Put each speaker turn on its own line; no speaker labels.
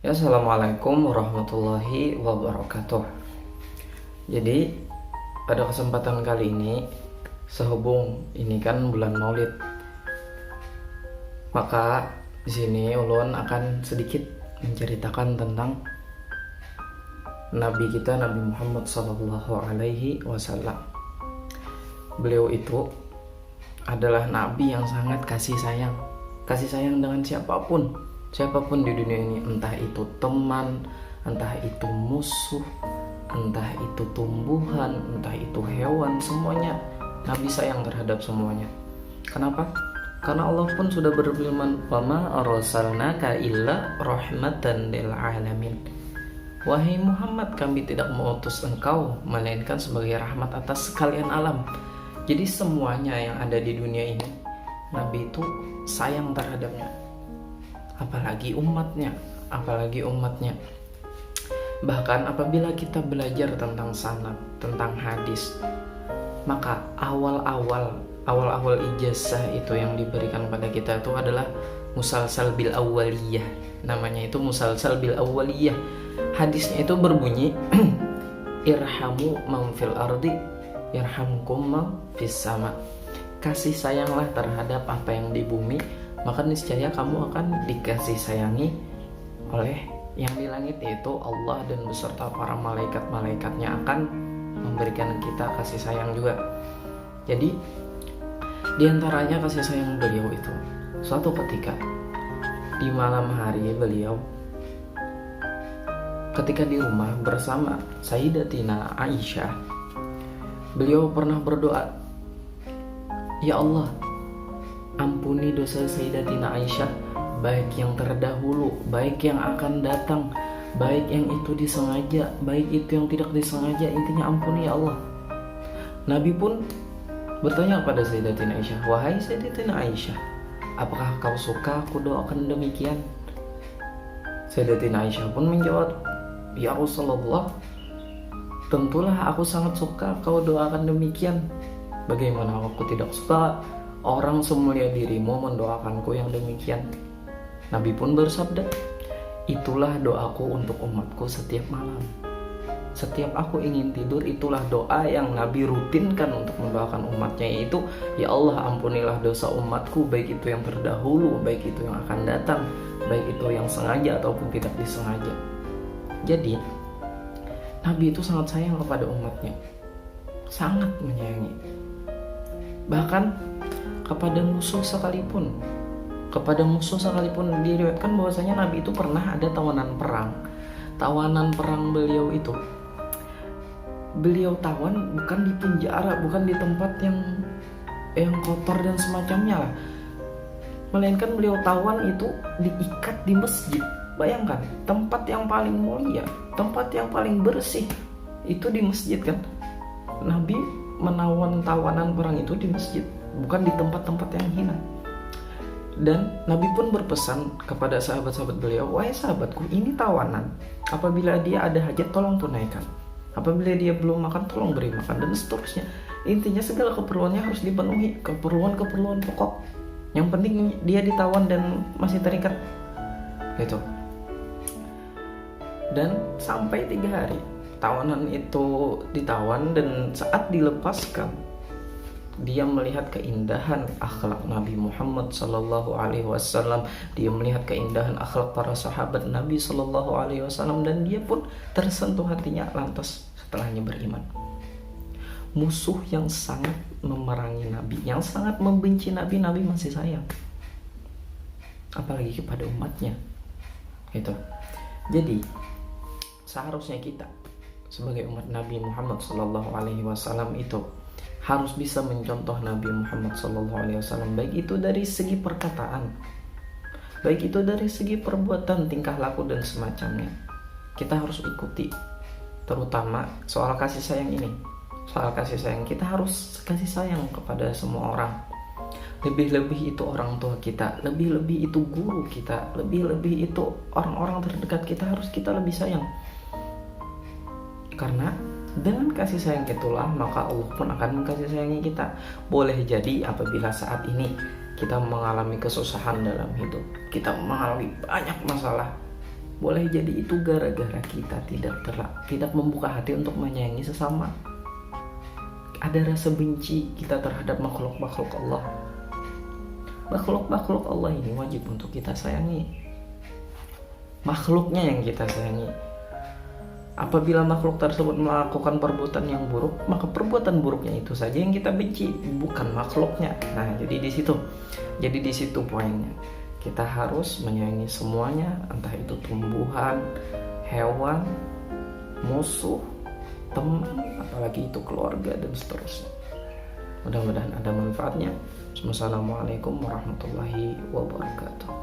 Ya, assalamualaikum warahmatullahi wabarakatuh. Jadi pada kesempatan kali ini, sehubung ini kan bulan Maulid, maka di sini ulun akan sedikit menceritakan tentang Nabi kita, Nabi Muhammad Sallallahu Alaihi Wasallam. Beliau itu adalah Nabi yang sangat kasih sayang dengan siapapun di dunia ini, entah itu teman, entah itu musuh, entah itu tumbuhan, entah itu hewan, semuanya Nabi sayang terhadap semuanya. Kenapa? Karena Allah pun sudah berfirman, "Wa ma arsalnaka illa rahmatan lil alamin." Wahai Muhammad, kami tidak mengutus engkau melainkan sebagai rahmat atas sekalian alam. Jadi semuanya yang ada di dunia ini, Nabi itu sayang terhadapnya. Apalagi umatnya. Bahkan apabila kita belajar tentang sanad, tentang hadis, maka awal-awal ijazah itu yang diberikan pada kita itu adalah musalsal bil awwaliyah. Namanya itu musalsal bil awwaliyah. Hadisnya itu berbunyi irhamu man fil ardi yarhamkum man fis sama. Kasih sayanglah terhadap apa yang di bumi, maka niscaya kamu akan dikasih sayangi oleh yang di langit, yaitu Allah dan beserta para malaikat-malaikatnya akan memberikan kita kasih sayang juga. Jadi diantaranya kasih sayang beliau itu, suatu ketika di malam hari beliau ketika di rumah bersama Sayyidatina Aisyah, beliau pernah berdoa, "Ya Allah, ampuni dosa Sayyidatina Aisyah, baik yang terdahulu, baik yang akan datang, baik yang itu disengaja, baik itu yang tidak disengaja, intinya ampuni ya Allah." Nabi pun bertanya kepada Sayyidatina Aisyah, "Wahai Sayyidatina Aisyah, apakah kau suka aku doakan demikian?" Sayyidatina Aisyah pun menjawab, "Ya Rasulullah, tentulah aku sangat suka kau doakan demikian. Bagaimana aku tidak suka orang semulia dirimu mendoakanku yang demikian?" Nabi pun bersabda, "Itulah doaku untuk umatku setiap malam. Setiap aku ingin tidur, itulah doa yang Nabi rutinkan untuk mendoakan umatnya, yaitu, ya Allah, ampunilah dosa umatku, baik itu yang terdahulu, baik itu yang akan datang, baik itu yang sengaja ataupun tidak disengaja." Jadi Nabi itu sangat sayang kepada umatnya, sangat menyayangi. Bahkan kepada musuh sekalipun diriwayatkan bahwasanya Nabi itu pernah ada tawanan perang beliau itu. Beliau tawan bukan di penjara, bukan di tempat yang kotor dan semacamnya lah, melainkan beliau tawan itu diikat di masjid. Bayangkan, tempat yang paling mulia, tempat yang paling bersih itu di masjid kan. Nabi menawan tawanan perang itu di masjid, bukan di tempat-tempat yang hina. Dan Nabi pun berpesan kepada sahabat-sahabat beliau, "Wahai sahabatku, ini tawanan. Apabila dia ada hajat, tolong tunaikan. Apabila dia belum makan, tolong beri makan," dan seterusnya. Intinya segala keperluannya harus dipenuhi, keperluan pokok. Yang penting dia ditawan dan masih terikat, gitu. Dan sampai 3 hari tawanan itu ditawan, dan saat dilepaskan, dia melihat keindahan akhlak Nabi Muhammad Sallallahu Alaihi Wasallam. Dia melihat keindahan akhlak para sahabat Nabi Sallallahu Alaihi Wasallam, dan dia pun tersentuh hatinya. Lantas setelahnya beriman. Musuh yang sangat memerangi Nabi, yang sangat membenci Nabi, Nabi masih sayang, apalagi kepada umatnya, gitu. Jadi seharusnya kita sebagai umat Nabi Muhammad Sallallahu Alaihi Wasallam itu harus bisa mencontoh Nabi Muhammad SAW, baik itu dari segi perkataan, baik itu dari segi perbuatan, tingkah laku dan semacamnya. Kita harus ikuti, terutama soal kasih sayang ini. Soal kasih sayang, kita harus kasih sayang kepada semua orang. Lebih-lebih itu orang tua kita, lebih-lebih itu guru kita, lebih-lebih itu orang-orang terdekat kita, harus kita lebih sayang. Karena dengan kasih sayang itulah maka Allah pun akan mengkasih sayangi kita. Boleh jadi apabila saat ini kita mengalami kesusahan dalam hidup, kita mengalami banyak masalah, Boleh jadi itu gara-gara kita tidak membuka hati untuk menyayangi sesama. Ada rasa benci kita terhadap makhluk-makhluk Allah. Makhluk-makhluk Allah ini wajib untuk kita sayangi. Makhluknya yang kita sayangi. Apabila makhluk tersebut melakukan perbuatan yang buruk, maka perbuatan buruknya itu saja yang kita benci, bukan makhluknya. Nah, jadi di situ poinnya. Kita harus menyayangi semuanya, entah itu tumbuhan, hewan, musuh, teman, apalagi itu keluarga dan seterusnya. Mudah-mudahan ada manfaatnya. Wassalamualaikum warahmatullahi wabarakatuh.